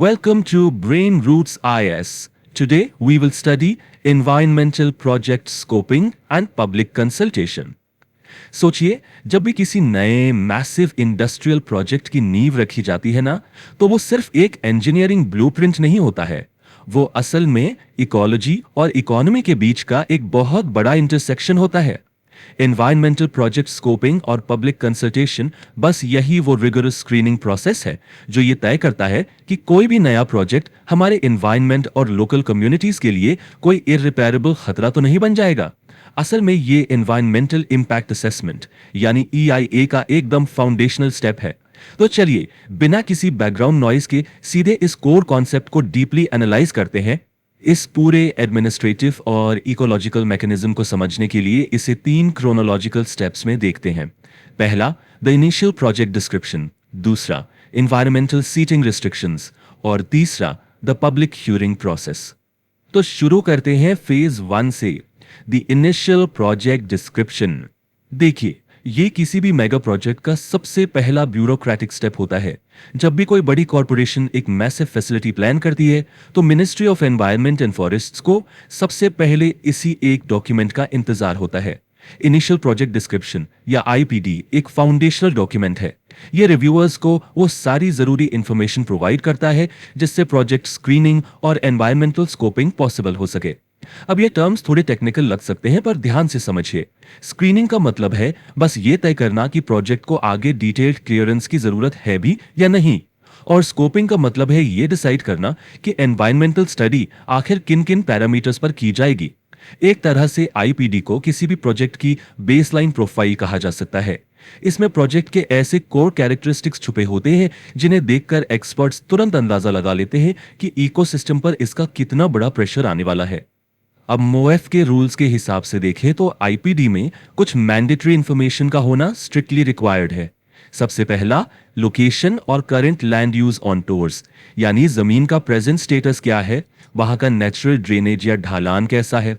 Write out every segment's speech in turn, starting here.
Welcome to Brain Roots IS. Today we will study environmental project scoping and public consultation. सोचिए, जब भी किसी नए मैसिव इंडस्ट्रियल प्रोजेक्ट की नींव रखी जाती है ना, तो वो सिर्फ एक इंजीनियरिंग ब्लूप्रिंट नहीं होता है। वो असल में इकोलॉजी और इकोनॉमी के बीच का एक बहुत बड़ा इंटरसेक्शन होता है। एनवायरमेंटल प्रोजेक्ट स्कोपिंग और पब्लिक कंसल्टेशन बस यही वो रिगोरस स्क्रीनिंग प्रोसेस है जो ये तय करता है कि कोई भी नया प्रोजेक्ट हमारे एनवायरनमेंट और लोकल कम्युनिटीज के लिए कोई इररिपेयरेबल खतरा तो नहीं बन जाएगा। असल में ये एनवायरमेंटल इंपैक्ट असेसमेंट यानी EIA का एकदम फाउंडेशनल स्टेप है। तो चलिए, बिना किसी बैकग्राउंड नॉइज के सीधे इस कोर कॉन्सेप्ट को डीपली एनालाइज करते हैं। इस पूरे एडमिनिस्ट्रेटिव और इकोलॉजिकल मैकेनिज्म को समझने के लिए इसे 3 क्रोनोलॉजिकल स्टेप्स में देखते हैं। पहला, द इनिशियल प्रोजेक्ट डिस्क्रिप्शन, दूसरा एनवायरमेंटल सीटिंग रिस्ट्रिक्शंस और तीसरा द पब्लिक हियरिंग प्रोसेस। तो शुरू करते हैं फेज 1 से, द इनिशियल प्रोजेक्ट डिस्क्रिप्शन। देखिए, ये किसी भी मेगा प्रोजेक्ट का सबसे पहला ब्यूरोक्रेटिक स्टेप होता है। जब भी कोई बड़ी कॉरपोरेशन एक मैसिव फैसिलिटी प्लान करती है, तो ministry of environment and forests को सबसे पहले इसी एक डॉक्यूमेंट का इंतजार होता है। इनिशियल प्रोजेक्ट डिस्क्रिप्शन या IPD एक फाउंडेशनल डॉक्यूमेंट है। ये रिव्यूअर्स को वो सारी जरूरी इंफॉर्मेशन प्रोवाइड करता है जिससे प्रोजेक्ट स्क्रीनिंग और एनवायरमेंटल स्कोपिंग पॉसिबल हो सके। अब ये टर्म्स थोड़े टेक्निकल लग सकते हैं, पर ध्यान से समझिए। स्क्रीनिंग का मतलब है बस ये तय करना कि प्रोजेक्ट को आगे डिटेल्ड क्लियरेंस की जरूरत है भी या नहीं, और स्कोपिंग का मतलब है ये डिसाइड करना कि एनवायरमेंटल स्टडी आखिर किन किन पैरामीटर्स पर की जाएगी। एक तरह से IPD को किसी भी प्रोजेक्ट की बेसलाइन प्रोफाइल कहा जा सकता है। इसमें प्रोजेक्ट के ऐसे कोर कैरेक्टरिस्टिक्स छुपे होते हैं जिन्हें देखकर एक्सपर्ट्स तुरंत अंदाजा लगा लेते हैं कि इकोसिस्टम पर इसका कितना बड़ा प्रेशर आने वाला है। अब MoF के रूल्स के हिसाब से देखें तो IPD में कुछ मैंडेटरी इंफॉर्मेशन का होना स्ट्रिक्टली रिक्वायर्ड है। सबसे पहला, लोकेशन और current land use on tours, यानी जमीन का प्रेजेंट स्टेटस क्या है, वहां का नेचुरल ड्रेनेज या ढालान कैसा है।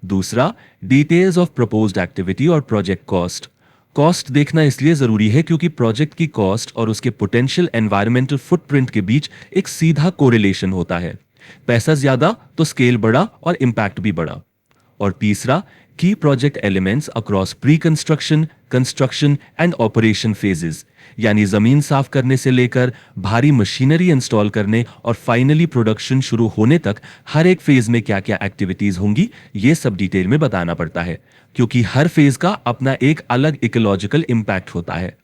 दूसरा, डिटेल्स ऑफ प्रपोज्ड एक्टिविटी और प्रोजेक्ट कॉस्ट। कॉस्ट देखना इसलिए जरूरी है क्योंकि प्रोजेक्ट की कॉस्ट और उसके पोटेंशियल एनवायरमेंटल फुटप्रिंट के बीच एक सीधा कोरिलेशन होता है। पैसा ज्यादा तो स्केल बड़ा और इंपैक्ट भी बड़ा। और तीसरा, की project elements across pre construction, construction and operation phases, यानी जमीन साफ करने से लेकर भारी मशीनरी इंस्टॉल करने और फाइनली प्रोडक्शन शुरू होने तक हर एक फेज में क्या क्या एक्टिविटीज होंगी, ये सब डिटेल में बताना पड़ता है, क्योंकि हर फेज का अपना एक अलग इकोलॉजिकल इंपैक्ट होता है।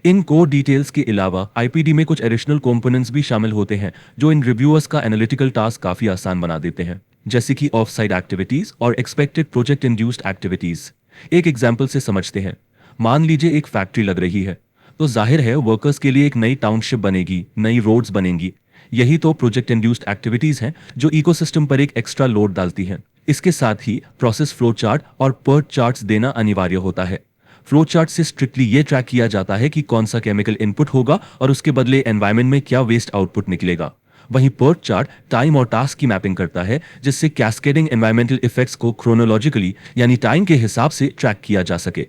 इन कोर डिटेल्स के अलावा IPD में कुछ एडिशनल कंपोनेंट्स भी शामिल होते हैं जो इन रिव्यूअर्स का एनालिटिकल टास्क काफी आसान बना देते हैं, जैसे कि ऑफ साइट एक्टिविटीज और एक्सपेक्टेड प्रोजेक्ट इंड्यूस्ड एक्टिविटीज। एक एग्जांपल से समझते हैं। मान लीजिए एक फैक्ट्री लग रही है, तो जाहिर है वर्कर्स के लिए एक नई टाउनशिप बनेगी, नई रोड्स बनेंगी। यही तो प्रोजेक्ट इंड्यूस्ड एक्टिविटीज हैं जो इकोसिस्टम पर एक एक्स्ट्रा लोड डालती हैं। इसके साथ ही प्रोसेस फ्लो चार्ट और PERT चार्ट्स देना अनिवार्य होता है। फ्लो चार्ट से स्ट्रिक्टली ये ट्रैक किया जाता है कि कौन सा केमिकल इनपुट होगा और उसके बदले एनवायरनमेंट में क्या वेस्ट आउटपुट निकलेगा। वहीं PERT चार्ट टाइम और टास्क की मैपिंग करता है, जिससे कैस्केडिंग एनवायरमेंटल इफेक्ट्स को क्रोनोलॉजिकली यानी टाइम के हिसाब से ट्रैक किया जा सके।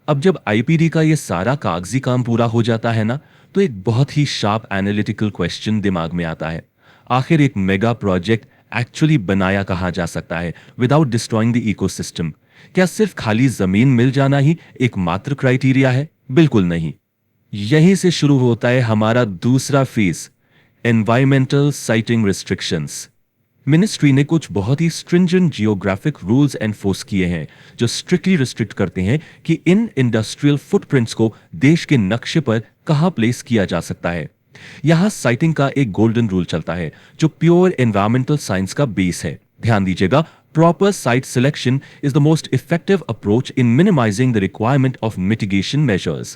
अब जब IPD का ये सारा कागजी काम पूरा हो जाता है ना, तो एक बहुत ही शार्प एनालिटिकल क्वेश्चन दिमाग में आता है। आखिर एक मेगा प्रोजेक्ट एक्चुअली बनाया कहाँ जा सकता है विदाउट डिस्ट्रॉइंग द इकोसिस्टम? क्या सिर्फ खाली जमीन मिल जाना ही एकमात्र क्राइटेरिया है? बिल्कुल नहीं। यहीं से शुरू होता है हमारा दूसरा phase, environmental siting restrictions. Ministry ने कुछ बहुत ही स्ट्रिंजेंट जियोग्राफिक रूल्स एनफोर्स किए हैं जो स्ट्रिक्टली रिस्ट्रिक्ट करते हैं कि इन इंडस्ट्रियल फुटप्रिंट्स को देश के नक्शे पर कहां प्लेस किया जा सकता है। यहां साइटिंग का एक गोल्डन रूल चलता है जो प्योर एनवायरमेंटल साइंस का बेस है। ध्यान दीजिएगा, proper site selection is the most effective approach in minimizing the requirement of mitigation measures.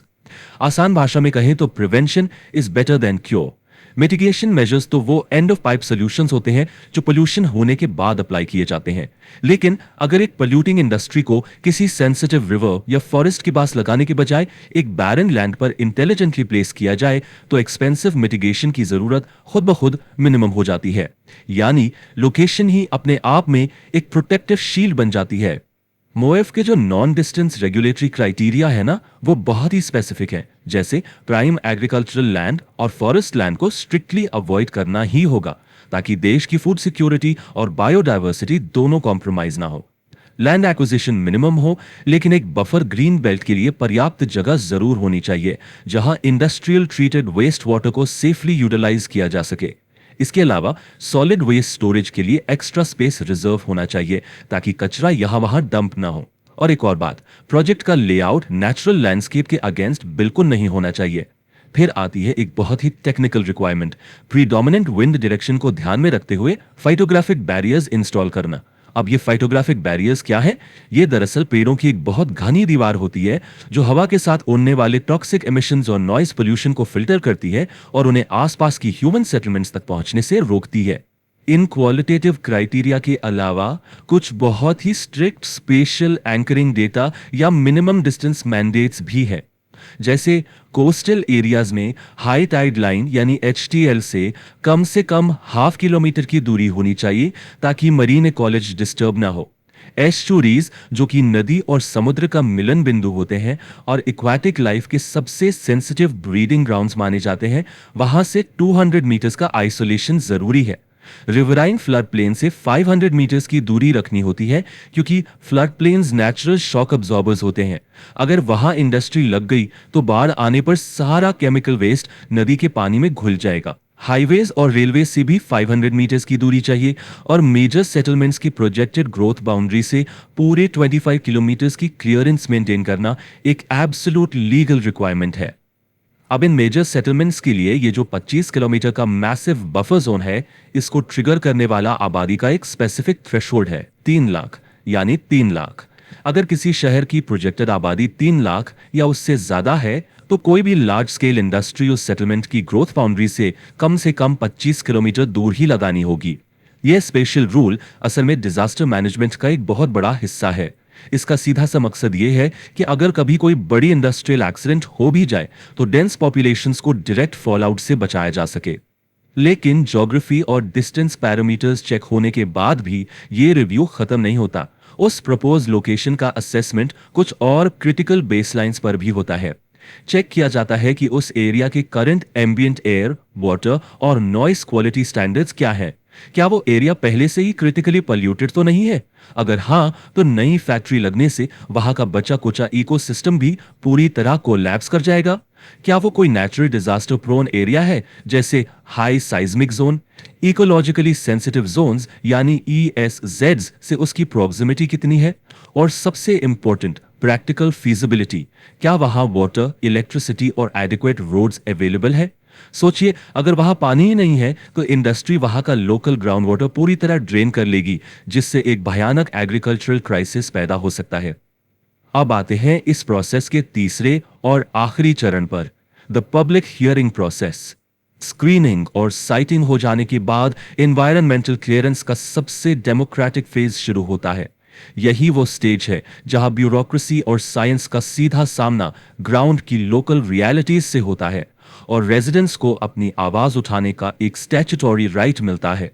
आसान भाषा में कहें तो prevention is better than cure. Mitigation measures तो वो एंड ऑफ पाइप सॉल्यूशंस होते हैं जो पोल्यूशन होने के बाद अप्लाई किए जाते हैं। लेकिन अगर एक पोल्यूटिंग इंडस्ट्री को किसी सेंसिटिव रिवर या फॉरेस्ट के पास लगाने के बजाय एक बैरन लैंड पर इंटेलिजेंटली प्लेस किया जाए, तो एक्सपेंसिव मिटिगेशन की जरूरत खुद ब खुद मिनिमम हो जाती है। यानी लोकेशन ही अपने आप में एक प्रोटेक्टिव शील्ड बन जाती है। मोएफ के जो नॉन डिस्टेंस रेगुलेटरी क्राइटेरिया है ना, वो बहुत ही स्पेसिफिक है। जैसे प्राइम एग्रीकल्चरल लैंड और फॉरेस्ट लैंड को स्ट्रिक्टली अवॉइड करना ही होगा, ताकि देश की फूड सिक्योरिटी और बायोडायवर्सिटी दोनों कॉम्प्रोमाइज ना हो। लैंड एक्विजिशन मिनिमम हो, लेकिन एक बफर ग्रीन बेल्ट के लिए पर्याप्त जगह जरूर होनी चाहिए, जहां इंडस्ट्रियल ट्रीटेड वेस्ट वाटर को सेफली यूटिलाइज किया जा सके। इसके अलावा सॉलिड वेस्ट स्टोरेज के लिए एक्स्ट्रा स्पेस रिजर्व होना चाहिए, ताकि कचरा यहां वहां डंप ना हो। और एक और बात, प्रोजेक्ट का लेआउट नेचुरल लैंडस्केप के अगेंस्ट बिल्कुल नहीं होना चाहिए। फिर आती है एक बहुत ही technical requirement, predominant wind direction को ध्यान में रखते हुए फाइटोग्राफिक बैरियर्स इंस्टॉल करना। अब ये फाइटोग्राफिक बैरियर्स क्या है? ये दरअसल पेड़ों की एक बहुत घनी दीवार होती है, जो हवा के साथ उड़ने वाले टॉक्सिक एमिशंस और नॉइज पोल्यूशन को फिल्टर करती है और उन्हें आसपास की ह्यूमन सेटलमेंट्स तक पहुंचने से रोकती है। इन क्वालिटेटिव क्राइटेरिया के अलावा कुछ बहुत ही स्ट्रिक्ट स्पेशल एंकरिंग डेटा या मिनिमम डिस्टेंस मैंडेट्स भी है। जैसे कोस्टल एरियाज में हाई टाइड लाइन यानी HTL से कम ½ किलोमीटर की दूरी होनी चाहिए, ताकि मरीन इकोलॉजी डिस्टर्ब ना हो। एस्चुरीज, जो कि नदी और समुद्र का मिलन बिंदु होते हैं और एक्वाटिक लाइफ के सबसे सेंसिटिव ब्रीडिंग ग्राउंड्स माने जाते हैं, वहां से 200 मीटर्स का आइसोलेशन जरूरी है। रिवराइन फ्लड प्लेन से 500 मीटर्स की दूरी रखनी होती है, क्योंकि flood plains natural shock absorbers होते हैं। अगर वहां इंडस्ट्री लग गई तो बाढ़ आने पर सारा केमिकल वेस्ट नदी के पानी में घुल जाएगा। हाईवेज और रेलवे से भी 500 मीटर्स की दूरी चाहिए, और मेजर सेटलमेंट्स की प्रोजेक्टेड ग्रोथ बाउंड्री से पूरे 25 किलोमीटर्स की क्लियरेंस मेंटेन करना एक एब्सोल्यूट लीगल रिक्वायरमेंट है। अब इन मेजर सेटलमेंट्स के लिए ये जो 25 किलोमीटर का मैसिव बफर जोन है, इसको ट्रिगर करने वाला आबादी का एक स्पेसिफिक थ्रेशोल्ड है, 3 लाख, यानी 3 लाख। अगर किसी शहर की प्रोजेक्टेड आबादी 3 लाख या उससे ज्यादा है, तो कोई भी लार्ज स्केल इंडस्ट्री उस सेटलमेंट की ग्रोथ बाउंड्री से कम 25 किलोमीटर दूर ही लगानी होगी। यह स्पेशल रूल असल में डिजास्टर मैनेजमेंट का एक बहुत बड़ा हिस्सा है। इसका सीधा सा मकसद यह है कि अगर कभी कोई बड़ी इंडस्ट्रियल एक्सीडेंट हो भी जाए, तो डेंस पॉपुलेशंस को डायरेक्ट फॉलआउट से बचाया जा सके। लेकिन ज्योग्राफी और डिस्टेंस पैरामीटर्स चेक होने के बाद भी ये रिव्यू खत्म नहीं होता। उस प्रपोज लोकेशन का असेसमेंट कुछ और क्रिटिकल बेसलाइंस पर भी होता है। चेक किया जाता है कि उस एरिया के करंट एम्बिएंट एयर, वाटर और नॉइस क्वालिटी स्टैंडर्ड्स क्या है। क्या वो एरिया पहले से ही क्रिटिकली पॉल्यूटेड तो नहीं है? अगर हाँ, तो नई फैक्ट्री लगने से वहां का बचा कुचा इकोसिस्टम भी पूरी तरह कोलैप्स कर जाएगा। क्या वो कोई नेचुरल डिजास्टर प्रोन एरिया है, जैसे high seismic zone? Ecologically sensitive Jones यानी ESZs से उसकी प्रॉक्सिमिटी कितनी है? और सबसे इंपॉर्टेंट, प्रैक्टिकल फीजिबिलिटी, क्या वहां वाटर, इलेक्ट्रिसिटी और एडिक्वेट रोड्स अवेलेबल है? सोचिए, अगर वहां पानी ही नहीं है, तो इंडस्ट्री वहां का लोकल ग्राउंड वाटर पूरी तरह ड्रेन कर लेगी, जिससे एक भयानक एग्रीकल्चरल क्राइसिस पैदा हो सकता है। अब आते हैं इस प्रोसेस के तीसरे और आखिरी चरण पर, the public hearing process. Screening और साइटिंग हो जाने के बाद एनवायरमेंटल क्लियरेंस का सबसे डेमोक्रेटिक फेज शुरू होता है। यही वो स्टेज है जहां ब्यूरोक्रेसी और साइंस का सीधा सामना ग्राउंड की लोकल रियलिटीज से होता है, और रेजिडेंट्स को अपनी आवाज उठाने का एक स्टैट्यूटरी राइट मिलता है।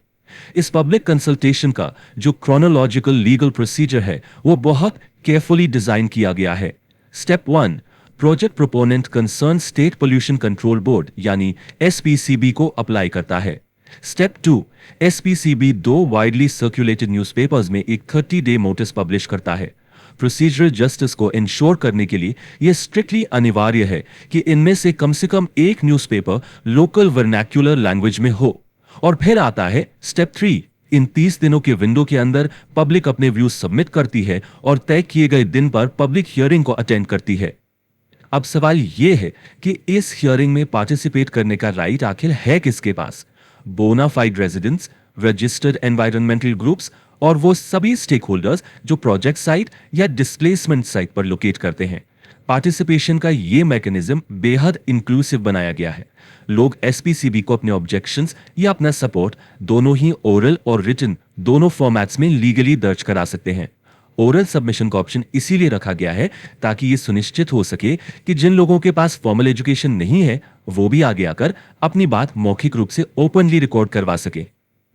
इस पब्लिक कंसल्टेशन का जो क्रोनोलॉजिकल लीगल प्रोसीजर है, वो बहुत केयरफुली डिजाइन किया गया है। Step 1, project proponent concern state pollution control board यानी SPCB को अप्लाई करता है। Step 2, SPCB 2 widely circulated newspapers में एक 30 डे नोटिस पब्लिश करता है। प्रोसीजरल जस्टिस को इंश्योर करने के लिए यह स्ट्रिक्टली अनिवार्य है कि इनमें से कम एक न्यूज़पेपर लोकल वर्नैक्युलर लैंग्वेज में हो। और फिर आता है स्टेप 3, इन 30 दिनों के विंडो के अंदर पब्लिक अपने व्यूज सबमिट करती है और तय किए गए दिन पर पब्लिक हियरिंग को अटेंड करती है। अब सवाल यह है कि इस हियरिंग में पार्टिसिपेट करने का राइट आखिर है किसके पास? Bonafide residents, registered environmental groups और वो सभी स्टेक होल्डर्स जो प्रोजेक्ट साइट या डिस्प्लेसमेंट साइट पर लोकेट करते हैं। पार्टिसिपेशन का ये मैकेनिज्म बेहद इंक्लूसिव बनाया गया है। लोग SPCB को अपने ऑब्जेक्शंस या अपना सपोर्ट दोनों ही ओरल और रिटन दोनों फॉर्मेट्स में लीगली दर्ज करा सकते हैं। ओरल सबमिशन का ऑप्शन इसीलिए रखा गया है ताकि ये सुनिश्चित हो सके कि जिन लोगों के पास फॉर्मल एजुकेशन नहीं है, वो भी आगे आकर अपनी बात मौखिक रूप से ओपनली रिकॉर्ड करवा सके।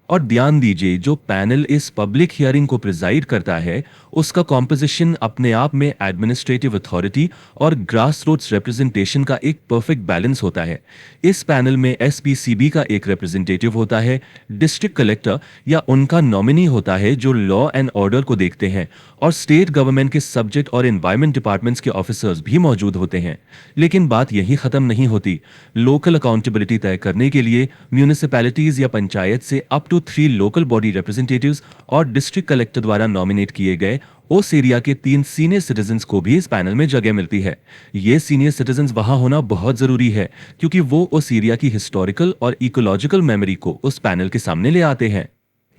और ध्यान दीजिए, जो पैनल इस पब्लिक हियरिंग को प्रिजाइड करता है, उसका कॉम्पोजिशन अपने आप में एडमिनिस्ट्रेटिव अथॉरिटी और ग्रास रूट्स रिप्रेजेंटेशन का एक परफेक्ट बैलेंस होता है। इस पैनल में एसपीसीबी का एक रिप्रेजेंटेटिव होता है, डिस्ट्रिक्ट कलेक्टर या उनका नॉमिनी होता है जो लॉ एंड ऑर्डर को देखते हैं, और स्टेट गवर्नमेंट के सब्जेक्ट और एनवायरमेंट डिपार्टमेंट्स के ऑफिसर्स भी मौजूद होते हैं। लेकिन बात यही खत्म नहीं होती। लोकल अकाउंटेबिलिटी तय करने के लिए म्यूनिसिपैलिटीज या पंचायत से up to 3 local body representatives और डिस्ट्रिक्ट कलेक्टर द्वारा नॉमिनेट किए गए उस एरिया के 3 सीनियर सिटीजन्स को भी इस पैनल में जगह मिलती है। ये सीनियर सिटीजन्स वहां होना बहुत जरूरी है, क्योंकि वो उस एरिया की हिस्टोरिकल और इकोलॉजिकल मेमोरी को उस पैनल के सामने ले आते हैं।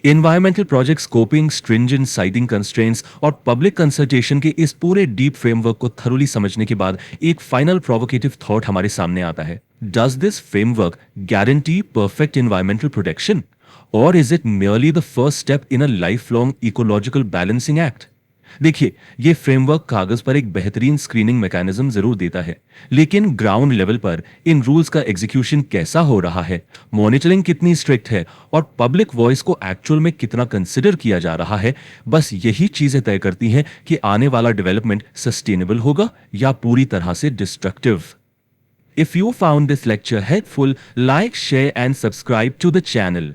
Environmental project scoping, stringent siting constraints और पब्लिक कंसल्टेशन के इस पूरे डीप फ्रेमवर्क को थरोली समझने के बाद एक फाइनल प्रोवोकेटिव थॉट हमारे सामने आता है। Does this framework guarantee perfect environmental protection, और is it merely the first step in a lifelong ecological balancing act? देखिए, ये फ्रेमवर्क कागज पर एक बेहतरीन स्क्रीनिंग मैकेनिज्म जरूर देता है, लेकिन ग्राउंड लेवल पर इन रूल्स का एग्जीक्यूशन कैसा हो रहा है, मॉनिटरिंग कितनी स्ट्रिक्ट है और पब्लिक वॉइस को एक्चुअल में कितना कंसिडर किया जा रहा है, बस यही चीजें तय करती हैं कि आने वाला डेवलपमेंट सस्टेनेबल होगा या पूरी तरह से destructive. If you found this lecture helpful, like, share and subscribe to the channel.